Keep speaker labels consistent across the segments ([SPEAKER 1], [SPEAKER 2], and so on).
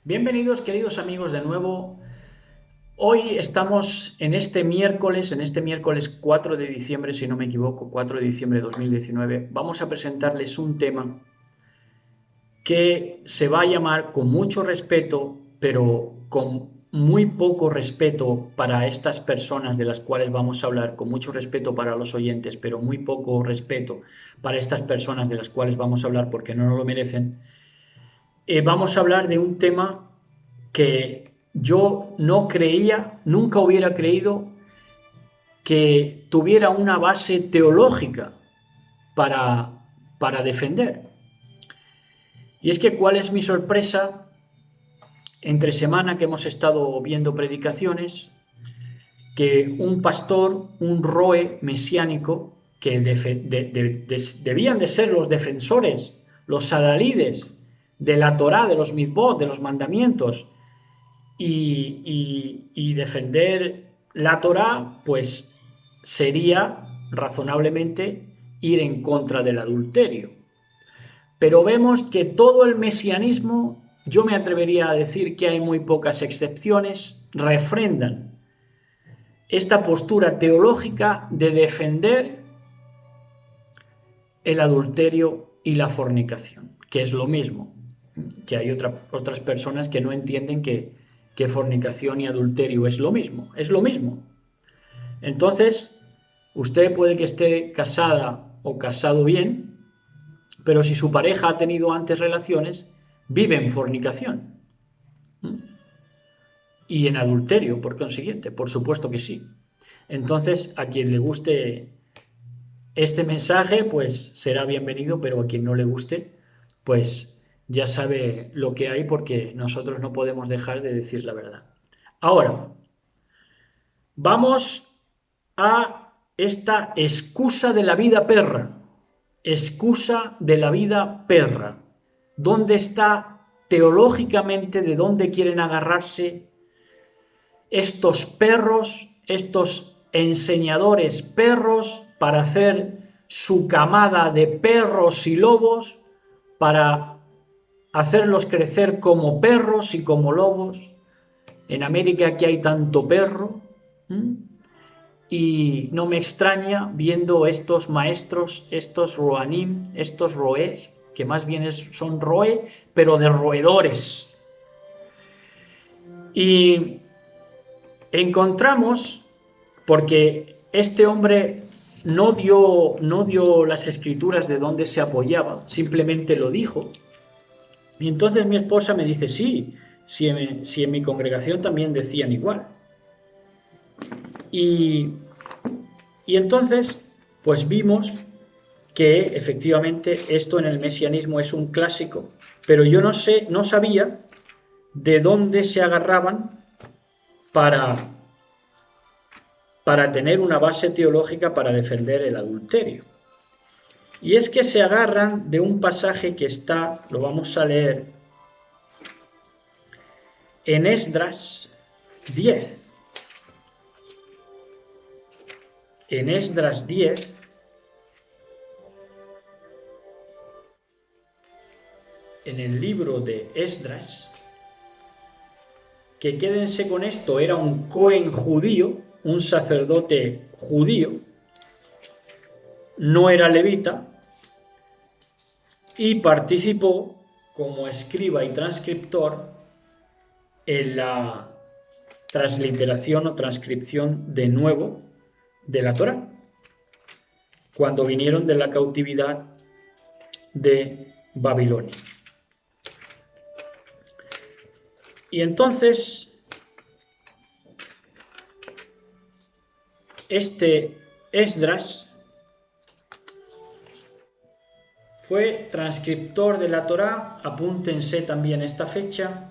[SPEAKER 1] Bienvenidos, queridos amigos, de nuevo. Hoy estamos en este miércoles 4 de diciembre, si no me equivoco, 4 de diciembre de 2019. Vamos a presentarles un tema que se va a llamar con mucho respeto, pero con muy poco respeto para estas personas de las cuales vamos a hablar, con mucho respeto para los oyentes, pero muy poco respeto para estas personas de las cuales vamos a hablar porque no nos lo merecen. Vamos a hablar de un tema que yo no creía, nunca hubiera creído que tuviera una base teológica para, para defender. Y es que cuál es mi sorpresa entre semana que hemos estado viendo predicaciones, que un pastor, un roe mesiánico, que debían de ser los defensores, los adalides de la Torá, de los mitzvot, de los mandamientos, y defender la Torá, pues sería razonablemente ir en contra del adulterio. Pero vemos que todo el mesianismo, yo me atrevería a decir que hay muy pocas excepciones, refrendan esta postura teológica de defender el adulterio y la fornicación, que es lo mismo, que hay otras personas que no entienden que fornicación y adulterio es lo mismo, es lo mismo. Entonces, usted puede que esté casada o casado bien, pero si su pareja ha tenido antes relaciones, vive en fornicación y en adulterio, por consiguiente, por supuesto que sí. Entonces, a quien le guste este mensaje, pues será bienvenido, pero a quien no le guste, pues ya sabe lo que hay porque nosotros no podemos dejar de decir la verdad. Ahora, vamos a esta excusa de la vida perra. Excusa de la vida perra. ¿Dónde está teológicamente, de dónde quieren agarrarse estos perros, estos enseñadores perros, para hacer su camada de perros y lobos, para hacerlos crecer como perros y como lobos? En América que hay tanto perro, y no me extraña viendo estos maestros, estos roanim, estos roés, que más bien son roe, pero de roedores. Y encontramos, porque este hombre no dio las escrituras de dónde se apoyaba, simplemente lo dijo. Y entonces mi esposa me dice, sí, si en mi congregación también decían igual. Y, y entonces, pues vimos que efectivamente esto en el mesianismo es un clásico, pero yo no sabía de dónde se agarraban para, para tener una base teológica para defender el adulterio. Y es que se agarran de un pasaje que está, lo vamos a leer, en Esdras 10. En Esdras 10, en el libro de Esdras, que quédense con esto, era un cohen judío, un sacerdote judío, no era levita, y participó como escriba y transcriptor en la transliteración o transcripción de nuevo de la Torá, cuando vinieron de la cautividad de Babilonia. Y entonces, este Esdras fue transcriptor de la Torá, apúntense también esta fecha,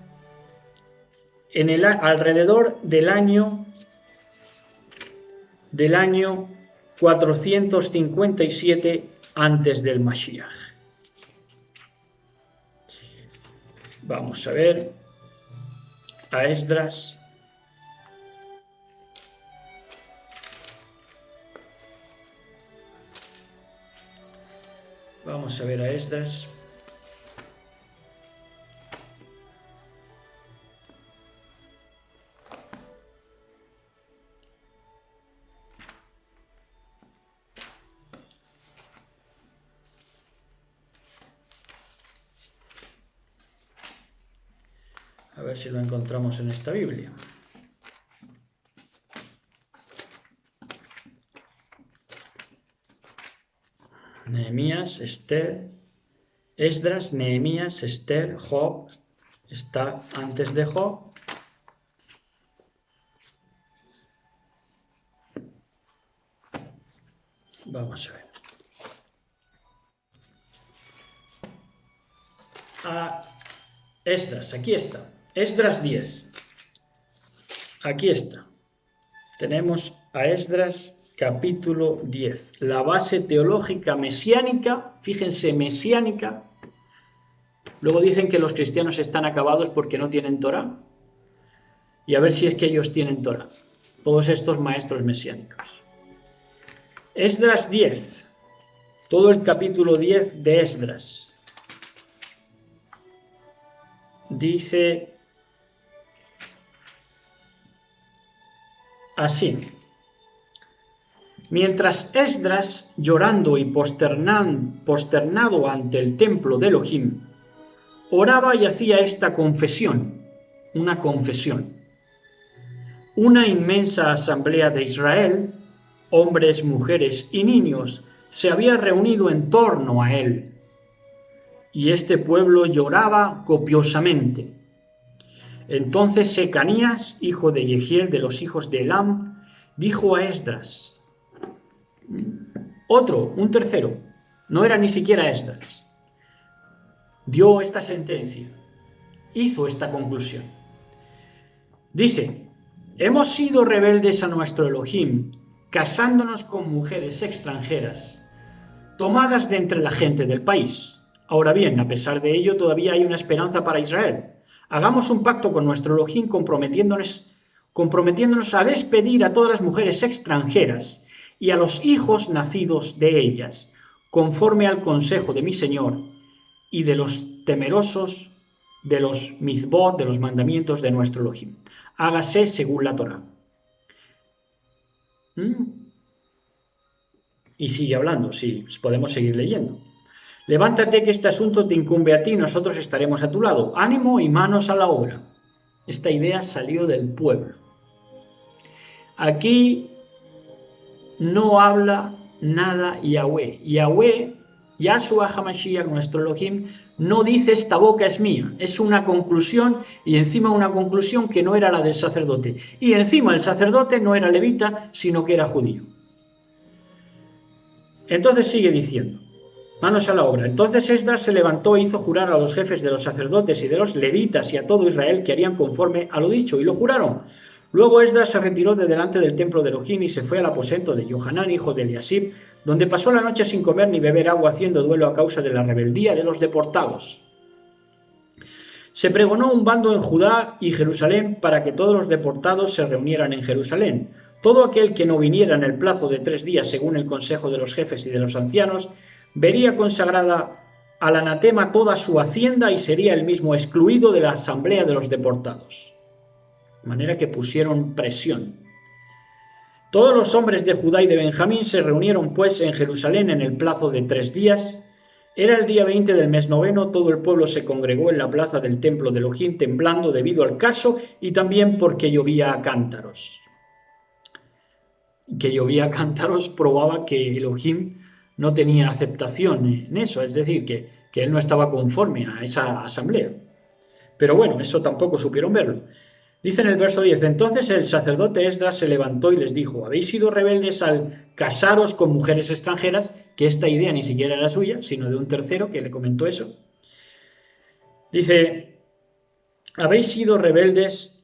[SPEAKER 1] alrededor del año 457 antes del Mashiach. Vamos a ver a Esdras. Vamos a ver a Esdras. A ver si lo encontramos en esta Biblia. Nehemías, Esther, Esdras, Nehemías, Esther, Job. Está antes de Job. Vamos a ver. Esdras, aquí está. Esdras 10. Aquí está. Tenemos a Esdras capítulo 10. La base teológica mesiánica, fíjense, mesiánica. Luego dicen que los cristianos están acabados porque no tienen Torá. Y a ver si es que ellos tienen Torá. Todos estos maestros mesiánicos. Esdras 10. Todo el capítulo 10 de Esdras. Dice así: mientras Esdras, llorando y posternado ante el templo de Elohim, oraba y hacía esta confesión, una confesión. Una inmensa asamblea de Israel, hombres, mujeres y niños, se había reunido en torno a él. Y este pueblo lloraba copiosamente. Entonces Secanías, hijo de Yehiel de los hijos de Elam, dijo a Esdras, un tercero, no era ni siquiera Esdras, dio esta sentencia, hizo esta conclusión. Dice, hemos sido rebeldes a nuestro Elohim, casándonos con mujeres extranjeras, tomadas de entre la gente del país. Ahora bien, a pesar de ello, todavía hay una esperanza para Israel. Hagamos un pacto con nuestro Elohim comprometiéndonos a despedir a todas las mujeres extranjeras y a los hijos nacidos de ellas, conforme al consejo de mi Señor y de los temerosos de los mizbot, de los mandamientos de nuestro Elohim. Hágase según la Torá. Y sigue hablando, sí, podemos seguir leyendo. Levántate que este asunto te incumbe a ti, nosotros estaremos a tu lado. Ánimo y manos a la obra. Esta idea salió del pueblo. Aquí no habla nada Yahweh. Yahweh, Yahshua HaMashiach, nuestro Elohim, no dice esta boca es mía. Es una conclusión y encima una conclusión que no era la del sacerdote. Y encima el sacerdote no era levita, sino que era judío. Entonces sigue diciendo. Manos a la obra. Entonces Esdras se levantó e hizo jurar a los jefes de los sacerdotes y de los levitas y a todo Israel que harían conforme a lo dicho, y lo juraron. Luego Esdras se retiró de delante del templo de Elohim y se fue al aposento de Johanán, hijo de Eliasib, donde pasó la noche sin comer ni beber agua, haciendo duelo a causa de la rebeldía de los deportados. Se pregonó un bando en Judá y Jerusalén para que todos los deportados se reunieran en Jerusalén. Todo aquel que no viniera en el plazo de 3 días, según el consejo de los jefes y de los ancianos, vería consagrada al anatema toda su hacienda y sería él mismo excluido de la asamblea de los deportados. De manera que pusieron presión. Todos los hombres de Judá y de Benjamín se reunieron pues en Jerusalén en el plazo de 3 días. Era el día 20 del mes noveno, todo el pueblo se congregó en la plaza del templo de Elohim temblando debido al caso y también porque llovía a cántaros. Que llovía a cántaros probaba que Elohim no tenía aceptación en eso, es decir, que él no estaba conforme a esa asamblea. Pero bueno, eso tampoco supieron verlo. Dice en el verso 10, entonces el sacerdote Esdras se levantó y les dijo, ¿habéis sido rebeldes al casaros con mujeres extranjeras? Que esta idea ni siquiera era suya, sino de un tercero que le comentó eso. Dice, ¿habéis sido rebeldes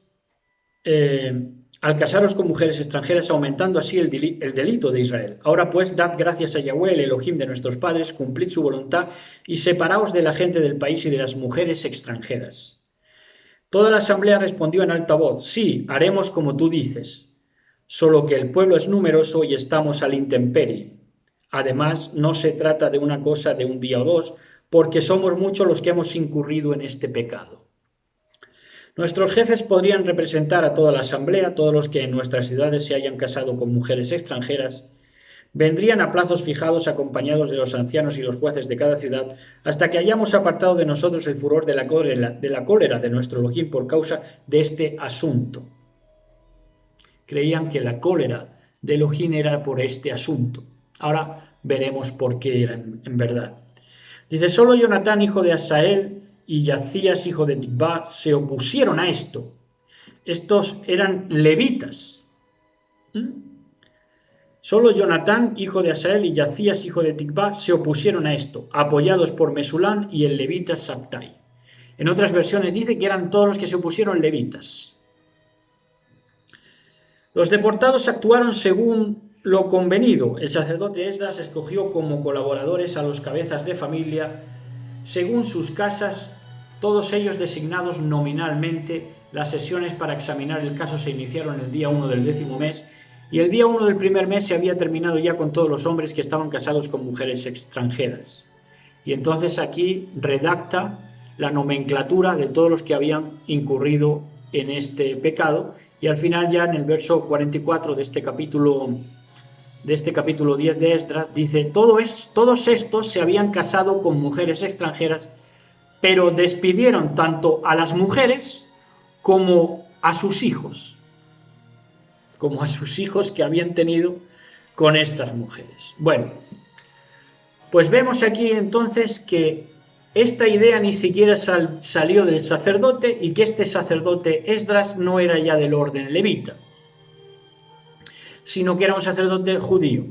[SPEAKER 1] al casaros con mujeres extranjeras, aumentando así el delito de Israel? Ahora pues, dad gracias a Yahweh, el Elohim de nuestros padres, cumplid su voluntad y separaos de la gente del país y de las mujeres extranjeras. Toda la asamblea respondió en alta voz, sí, haremos como tú dices, solo que el pueblo es numeroso y estamos al intemperie. Además, no se trata de una cosa de un día o dos, porque somos muchos los que hemos incurrido en este pecado. Nuestros jefes podrían representar a toda la asamblea, todos los que en nuestras ciudades se hayan casado con mujeres extranjeras, Vendrían a plazos fijados acompañados de los ancianos y los jueces de cada ciudad, hasta que hayamos apartado de nosotros el furor de la cólera de nuestro Elohim por causa de este asunto. Creían que la cólera de Elohim era por este asunto. Ahora veremos por qué era en verdad. Dice, solo Jonatán, hijo de Asael, y Yacías, hijo de Tikvá, se opusieron a esto. Estos eran levitas. Solo Jonatán, hijo de Asael, y Yacías, hijo de Tikvá, se opusieron a esto, apoyados por Mesulán y el levita Sabtai. En otras versiones dice que eran todos los que se opusieron levitas. Los deportados actuaron según lo convenido. El sacerdote Esdras escogió como colaboradores a los cabezas de familia, según sus casas, todos ellos designados nominalmente. Las sesiones para examinar el caso se iniciaron el día 1 del 10º mes, y el día 1 del primer mes se había terminado ya con todos los hombres que estaban casados con mujeres extranjeras. Y entonces aquí redacta la nomenclatura de todos los que habían incurrido en este pecado, y al final ya en el verso 44 de este capítulo 10 de Esdras dice, todos estos se habían casado con mujeres extranjeras, pero despidieron tanto a las mujeres como a sus hijos que habían tenido con estas mujeres. Bueno, pues vemos aquí entonces que esta idea ni siquiera salió del sacerdote, y que este sacerdote Esdras no era ya del orden levita, sino que era un sacerdote judío,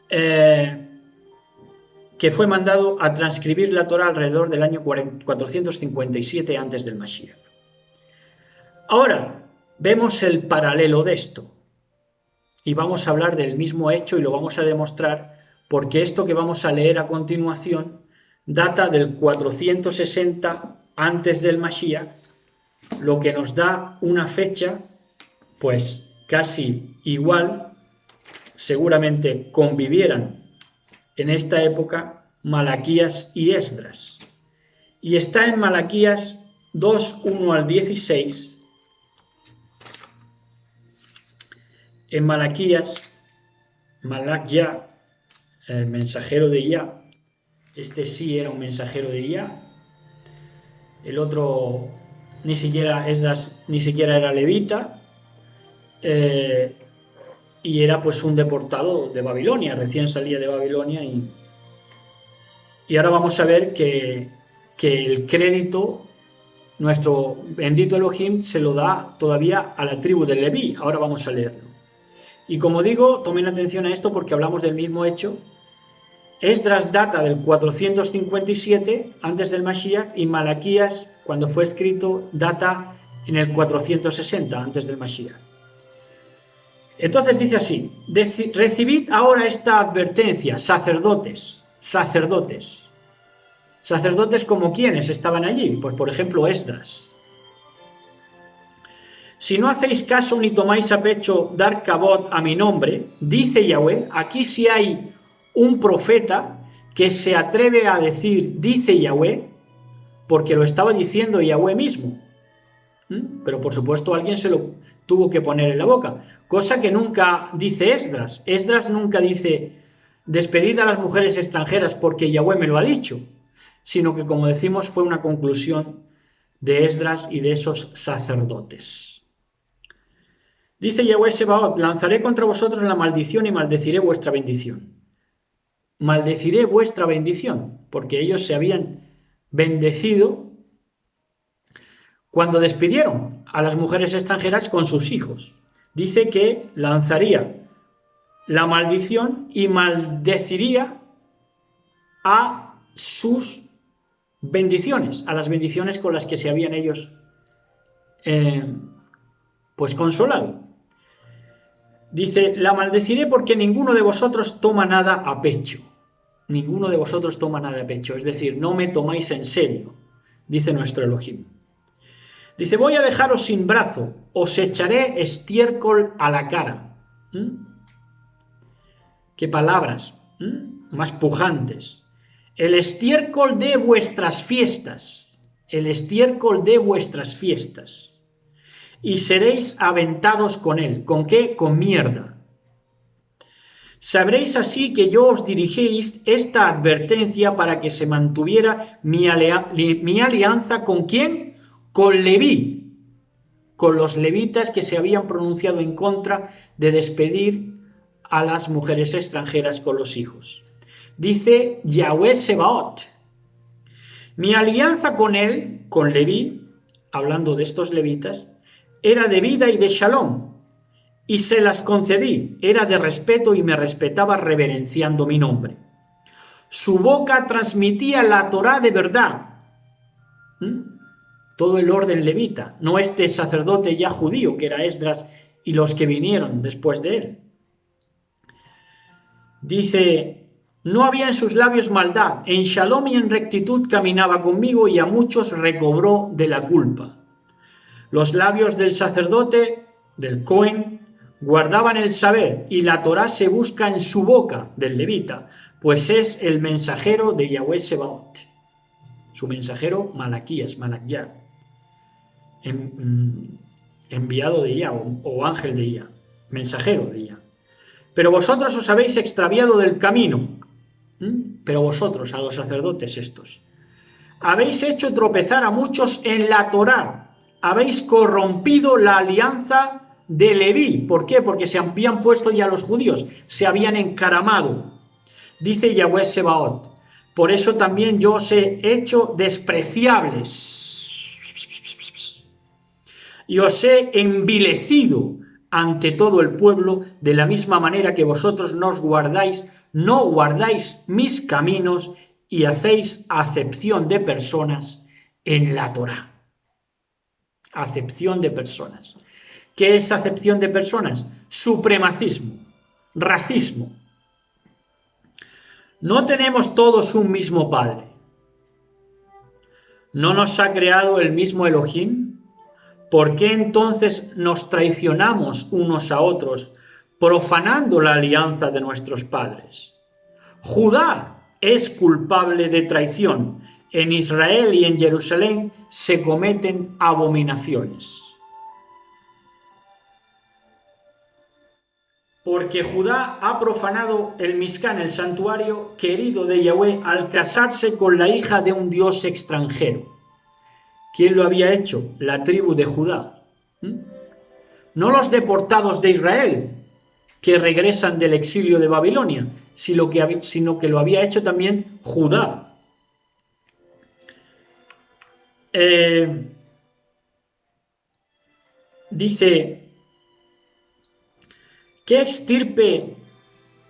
[SPEAKER 1] que fue mandado a transcribir la Torá alrededor del año 457 antes del Mashiach. Ahora, vemos el paralelo de esto, y vamos a hablar del mismo hecho y lo vamos a demostrar, porque esto que vamos a leer a continuación data del 460 antes del Mashiach, lo que nos da una fecha pues casi igual. Seguramente convivieran en esta época Malaquías y Esdras, y está en Malaquías 2, 1 al 16. En Malaquías, Malak-Ya, el mensajero de Yah, este sí era un mensajero de Yah, el otro ni siquiera Esdras, ni siquiera era levita, y era pues un deportado de Babilonia, recién salía de Babilonia, y ahora vamos a ver que el crédito, nuestro bendito Elohim, se lo da todavía a la tribu de Leví. Ahora vamos a leerlo. Y como digo, tomen atención a esto porque hablamos del mismo hecho. Esdras data del 457 antes del Mashiach, y Malaquías, cuando fue escrito, data en el 460 antes del Mashiach. Entonces dice así: recibid ahora esta advertencia, sacerdotes. Sacerdotes como quienes estaban allí, pues por ejemplo Esdras. Si no hacéis caso ni tomáis a pecho dar cabot a mi nombre, dice Yahweh, aquí sí hay un profeta que se atreve a decir dice Yahweh, porque lo estaba diciendo Yahweh mismo. Pero por supuesto alguien se lo tuvo que poner en la boca, cosa que nunca dice Esdras. Esdras nunca dice despedid a las mujeres extranjeras porque Yahweh me lo ha dicho, sino que, como decimos, fue una conclusión de Esdras y de esos sacerdotes. Dice Yahweh Sebaot, lanzaré contra vosotros la maldición y maldeciré vuestra bendición. Maldeciré vuestra bendición, porque ellos se habían bendecido cuando despidieron a las mujeres extranjeras con sus hijos. Dice que lanzaría la maldición y maldeciría a sus bendiciones, a las bendiciones con las que se habían ellos pues consolado. Dice, la maldeciré porque ninguno de vosotros toma nada a pecho. Ninguno de vosotros toma nada a pecho, es decir, no me tomáis en serio, dice nuestro Elohim. Dice, voy a dejaros sin brazo, os echaré estiércol a la cara. ¿Qué palabras más pujantes? El estiércol de vuestras fiestas, el estiércol de vuestras fiestas. Y seréis aventados con él. ¿Con qué? Con mierda. Sabréis así que yo os dirigéis esta advertencia para que se mantuviera mi alianza ¿con quién? Con Leví, con los levitas que se habían pronunciado en contra de despedir a las mujeres extranjeras con los hijos. Dice Yahweh Sebaot, mi alianza con él, con Leví, hablando de estos levitas, era de vida y de shalom, y se las concedí, era de respeto y me respetaba reverenciando mi nombre. Su boca transmitía la Torá de verdad. Todo el orden levita, no este sacerdote ya judío que era Esdras y los que vinieron después de él. Dice, no había en sus labios maldad, en shalom y en rectitud caminaba conmigo y a muchos recobró de la culpa. Los labios del sacerdote, del Cohen, guardaban el saber y la Torá se busca en su boca, del levita, pues es el mensajero de Yahweh Sebaot. Su mensajero Malaquías, Malaquía, enviado de Yah o ángel de Yah, mensajero de Yah. Pero vosotros os habéis extraviado del camino. Pero vosotros, a los sacerdotes estos, habéis hecho tropezar a muchos en la Torá. Habéis corrompido la alianza de Leví. ¿Por qué? Porque se habían puesto ya los judíos, se habían encaramado. Dice Yahweh Sebaot, por eso también yo os he hecho despreciables y os he envilecido ante todo el pueblo, de la misma manera que vosotros no guardáis mis caminos y hacéis acepción de personas en la Torá. Acepción de personas. ¿Qué es acepción de personas? Supremacismo, racismo. No tenemos todos un mismo Padre. ¿No nos ha creado el mismo Elohim? ¿Por qué entonces nos traicionamos unos a otros, profanando la alianza de nuestros padres? Judá es culpable de traición. En Israel y en Jerusalén se cometen abominaciones. Porque Judá ha profanado el Mishkan, el santuario querido de Yahweh, al casarse con la hija de un dios extranjero. ¿Quién lo había hecho? La tribu de Judá. No los deportados de Israel, que regresan del exilio de Babilonia, sino que lo había hecho también Judá. Dice, ¿qué extirpe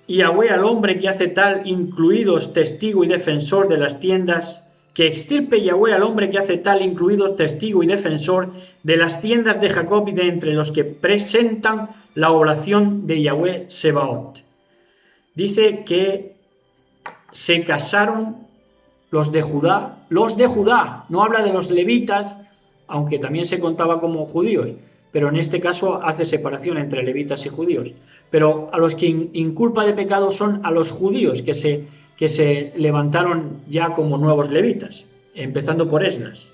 [SPEAKER 1] Yahweh al hombre que hace tal, incluidos testigo y defensor de las tiendas? Que extirpe Yahweh al hombre que hace tal, incluido testigo y defensor de las tiendas de Jacob y de entre los que presentan la oblación de Yahweh Sebaot. Dice que se casaron los de Judá, no habla de los levitas, aunque también se contaba como judíos, pero en este caso hace separación entre levitas y judíos. Pero a los que inculpa de pecado son a los judíos que se levantaron ya como nuevos levitas, empezando por Esdras.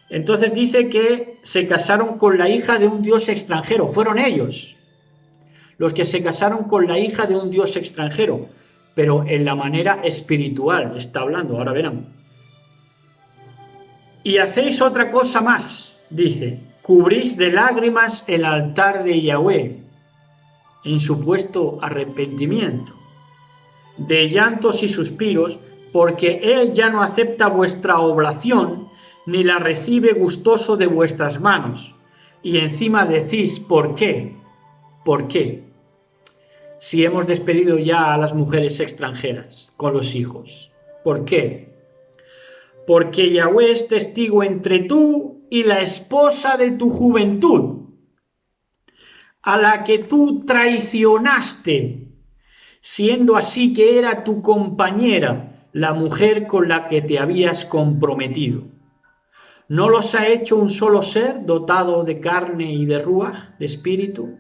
[SPEAKER 1] Entonces dice que se casaron con la hija de un dios extranjero, fueron ellos los que se casaron con la hija de un dios extranjero, pero en la manera espiritual está hablando, ahora verán. Y hacéis otra cosa más, dice, cubrís de lágrimas el altar de Yahweh, en supuesto arrepentimiento, de llantos y suspiros, porque él ya no acepta vuestra oblación, ni la recibe gustoso de vuestras manos. Y encima decís, ¿por qué? ¿Por qué? Si hemos despedido ya a las mujeres extranjeras con los hijos. ¿Por qué? Porque Yahweh es testigo entre tú y la esposa de tu juventud, a la que tú traicionaste, siendo así que era tu compañera, la mujer con la que te habías comprometido. ¿No los ha hecho un solo ser dotado de carne y de ruaj, de espíritu?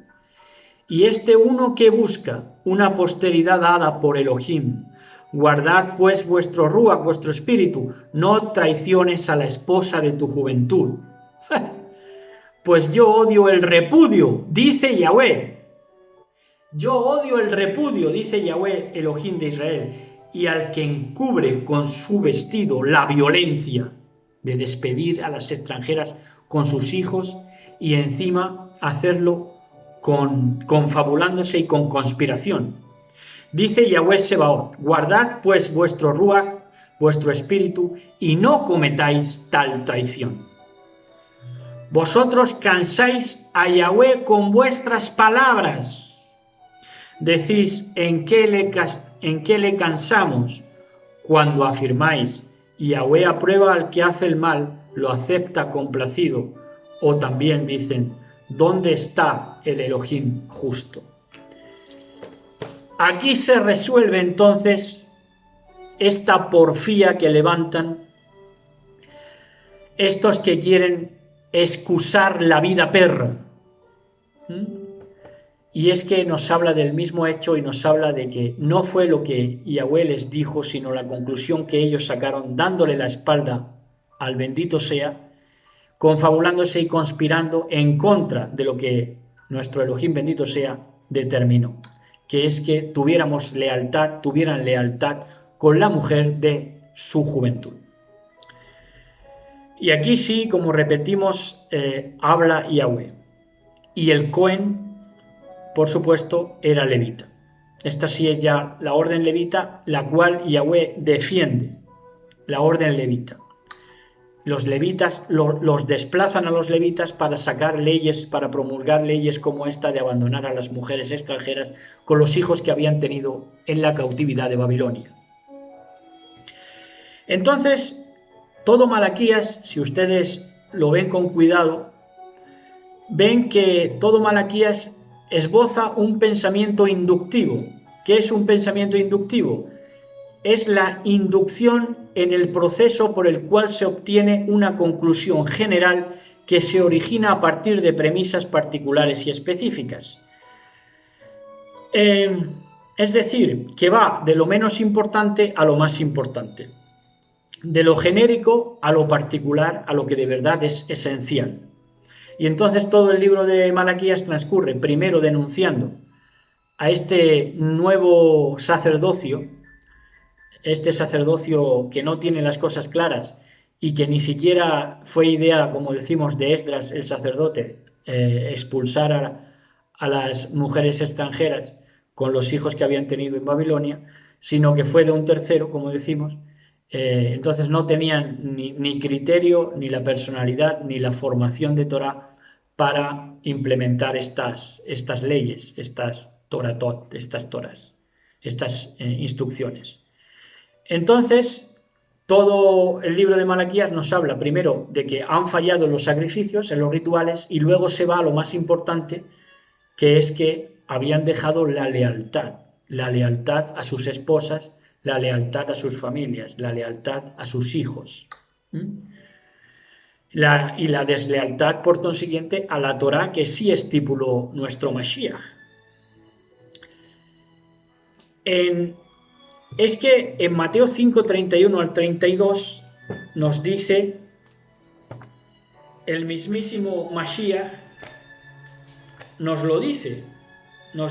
[SPEAKER 1] Y este uno que busca una posteridad dada por Elohim. Guardad pues vuestro ruaj, vuestro espíritu, no traiciones a la esposa de tu juventud. Pues yo odio el repudio, dice Yahweh. Yo odio el repudio, dice Yahweh Elohim de Israel, y al que encubre con su vestido la violencia de despedir a las extranjeras con sus hijos y encima hacerlo confabulándose y con conspiración. Dice Yahweh Sebaot, guardad pues vuestro ruach, vuestro espíritu, y no cometáis tal traición. Vosotros cansáis a Yahweh con vuestras palabras. Decís, ¿en qué le cansamos? Cuando afirmáis, Yahweh aprueba al que hace el mal, lo acepta complacido. O también dicen, ¿dónde está el Elohim justo? Aquí se resuelve entonces esta porfía que levantan estos que quieren excusar la vida perra. Y es que nos habla del mismo hecho y nos habla de que no fue lo que Yahweh les dijo, sino la conclusión que ellos sacaron dándole la espalda al bendito sea, confabulándose y conspirando en contra de lo que nuestro Elohim bendito sea determinó, que es que tuvieran lealtad con la mujer de su juventud. Y aquí sí, como repetimos, habla Yahweh. Y el Cohen, por supuesto, era levita. Esta sí es ya la orden levita, la cual Yahweh defiende, la orden levita. Los levitas los desplazan a los levitas para sacar leyes, para promulgar leyes como esta de abandonar a las mujeres extranjeras con los hijos que habían tenido en la cautividad de Babilonia. Entonces, todo Malaquías, si ustedes lo ven con cuidado, ven que todo Malaquías esboza un pensamiento inductivo. ¿Qué es un pensamiento inductivo? Es la inducción en el proceso por el cual se obtiene una conclusión general que se origina a partir de premisas particulares y específicas. Es decir, que va de lo menos importante a lo más importante, de lo genérico a lo particular, a lo que de verdad es esencial. Y entonces todo el libro de Malaquías transcurre primero denunciando a este nuevo sacerdocio, este sacerdocio que no tiene las cosas claras y que ni siquiera fue idea, como decimos, de Esdras, el sacerdote, expulsar a las mujeres extranjeras con los hijos que habían tenido en Babilonia, sino que fue de un tercero, como decimos. Entonces no tenían ni criterio, ni la personalidad, ni la formación de Torah para implementar estas leyes, estas instrucciones. Entonces, todo el libro de Malaquías nos habla primero de que han fallado en los sacrificios, en los rituales, y luego se va a lo más importante, que es que habían dejado la lealtad a sus esposas, la lealtad a sus familias, la lealtad a sus hijos. Y la deslealtad, por consiguiente, a la Torá que sí estipuló nuestro Mashiach. Es que en Mateo 5, 31 al 32 nos dice el mismísimo Mashiach, nos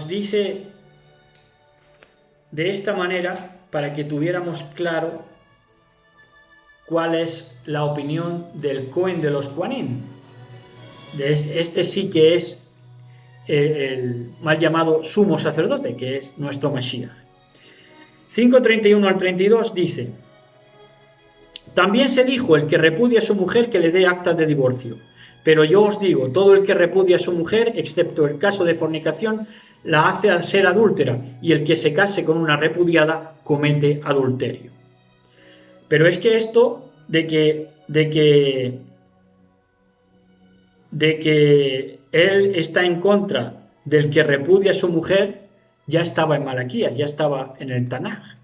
[SPEAKER 1] dice de esta manera para que tuviéramos claro cuál es la opinión del Cohen de los Kohanim. Este sí que es el mal llamado sumo sacerdote, que es nuestro Mashiach. 5:31 al 32 dice: también se dijo, el que repudia a su mujer que le dé acta de divorcio. Pero yo os digo, todo el que repudia a su mujer, excepto el caso de fornicación, la hace ser adúltera, y el que se case con una repudiada comete adulterio. Pero es que esto de que él está en contra del que repudia a su mujer ya estaba en Malaquías, ya estaba en el Tanaj.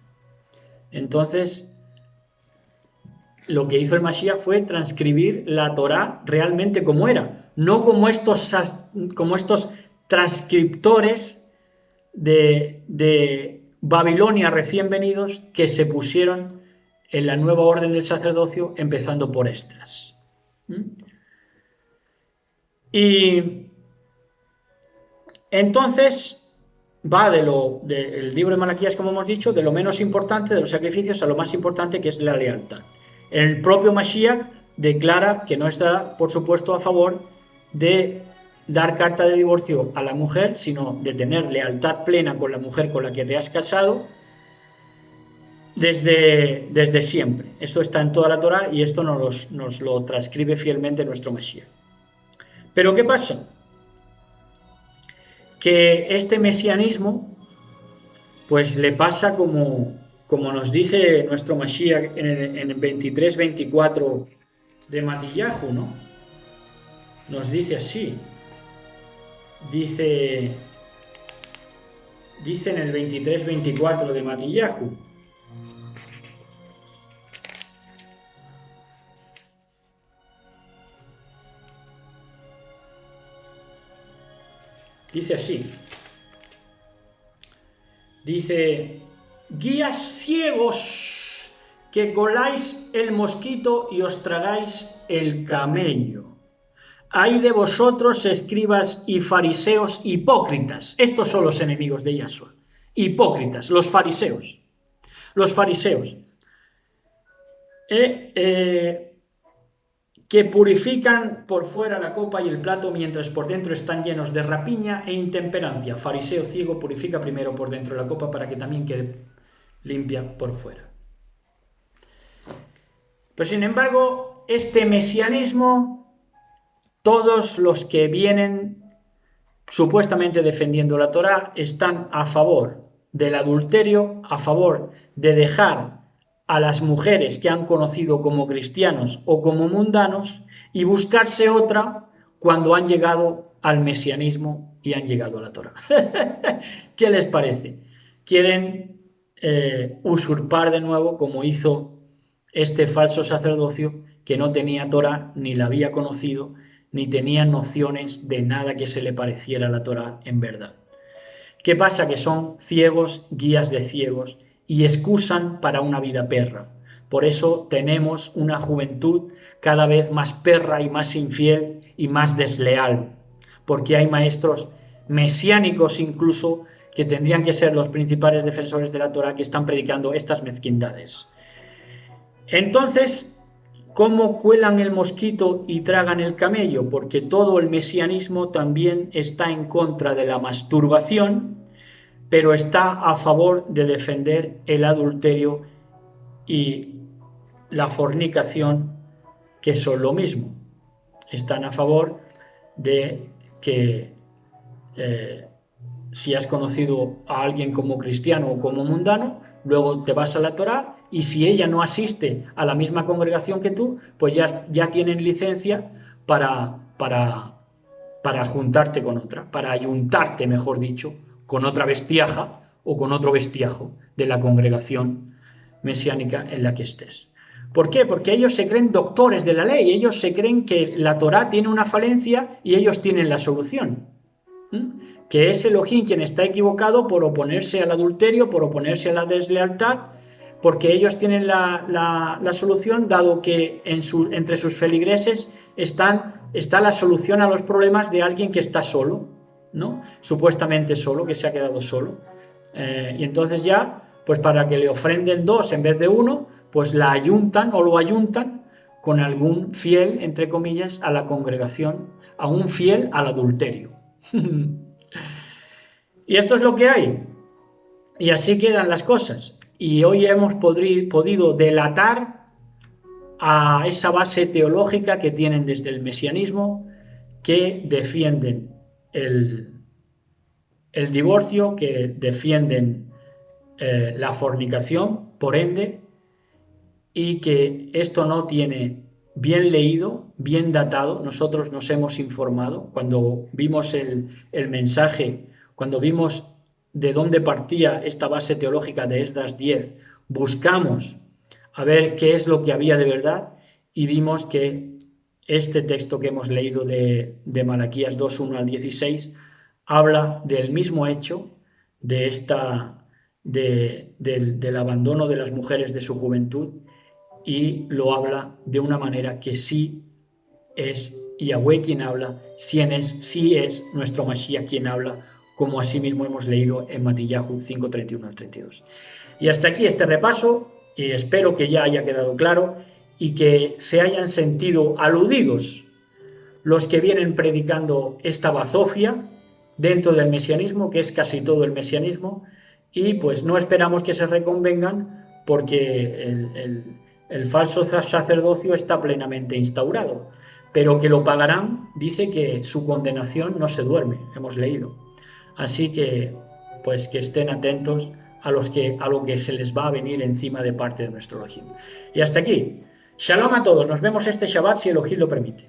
[SPEAKER 1] Entonces, lo que hizo el Mashiach fue transcribir la Torá realmente como era, no como estos transcriptores de Babilonia recién venidos que se pusieron en la nueva orden del sacerdocio, empezando por Esdras. Y entonces va del libro de Malaquías, como hemos dicho, de lo menos importante de los sacrificios a lo más importante, que es la lealtad. El propio Mashiach declara que no está, por supuesto, a favor de dar carta de divorcio a la mujer, sino de tener lealtad plena con la mujer con la que te has casado desde siempre. Esto está en toda la Torá y esto nos lo transcribe fielmente nuestro Mashiach. Pero ¿qué pasa? Que este mesianismo pues le pasa como nos dice nuestro Mashiach en el 23-24 de Matillahu, ¿no? Nos dice así, dice en el 23-24 de Matillahu, dice así, dice: guías ciegos, que coláis el mosquito y os tragáis el camello. Ay de vosotros, escribas y fariseos hipócritas. Estos son los enemigos de Yahshua. Hipócritas, los fariseos. Los fariseos. Que purifican por fuera la copa y el plato, mientras por dentro están llenos de rapiña e intemperancia. Fariseo ciego, purifica primero por dentro la copa para que también quede limpia por fuera. Pero sin embargo, este mesianismo, todos los que vienen supuestamente defendiendo la Torá están a favor del adulterio, a favor de dejar a las mujeres que han conocido como cristianos o como mundanos y buscarse otra cuando han llegado al mesianismo y han llegado a la Torá. ¿Qué les parece? Quieren usurpar de nuevo, como hizo este falso sacerdocio que no tenía Torá, ni la había conocido, ni tenía nociones de nada que se le pareciera a la Torá en verdad. ¿Qué pasa? Que son ciegos, guías de ciegos, y excusan para una vida perra. Por eso tenemos una juventud cada vez más perra y más infiel y más desleal, porque hay maestros mesiánicos incluso que tendrían que ser los principales defensores de la Torá, que están predicando estas mezquindades. Entonces, ¿cómo cuelan el mosquito y tragan el camello? Porque todo el mesianismo también está en contra de la masturbación, pero está a favor de defender el adulterio y la fornicación, que son lo mismo. Están a favor de que si has conocido a alguien como cristiano o como mundano, luego te vas a la Torá, y si ella no asiste a la misma congregación que tú, pues ya tienen licencia para juntarte con otra, para ayuntarte, mejor dicho, con otra bestiaja o con otro bestiajo de la congregación mesiánica en la que estés. ¿Por qué? Porque ellos se creen doctores de la ley, ellos se creen que la Torá tiene una falencia y ellos tienen la solución. Que es Elohim quien está equivocado por oponerse al adulterio, por oponerse a la deslealtad, porque ellos tienen la solución, dado que entre sus feligreses está la solución a los problemas de alguien que está solo, ¿no? Supuestamente solo, que se ha quedado solo. Y entonces ya, pues para que le ofrenden dos en vez de uno, pues la ayuntan o lo ayuntan con algún fiel, entre comillas, a la congregación, a un fiel al adulterio. Y esto es lo que hay. Y así quedan las cosas. Y hoy hemos podido delatar a esa base teológica que tienen desde el mesianismo, que defienden el divorcio, que defienden la fornicación, por ende, y que esto no tiene bien leído, bien datado. Nosotros nos hemos informado cuando vimos el mensaje, cuando vimos de dónde partía esta base teológica de Esdras 10, buscamos a ver qué es lo que había de verdad y vimos que este texto que hemos leído de Malaquías 2, 1 al 16 habla del mismo hecho, del abandono de las mujeres de su juventud, y lo habla de una manera que sí es Yahweh quien habla, sí es nuestro Mashiach quien habla, como asimismo hemos leído en Matillahu 5:31 al 32. Y hasta aquí este repaso, y espero que ya haya quedado claro y que se hayan sentido aludidos los que vienen predicando esta bazofia dentro del mesianismo, que es casi todo el mesianismo, y pues no esperamos que se reconvengan porque el falso sacerdocio está plenamente instaurado, pero que lo pagarán. Dice que su condenación no se duerme, hemos leído. Así que pues que estén atentos a lo que se les va a venir encima de parte de nuestro Elohim. Y hasta aquí. Shalom a todos, nos vemos este Shabbat si Elohim lo permite.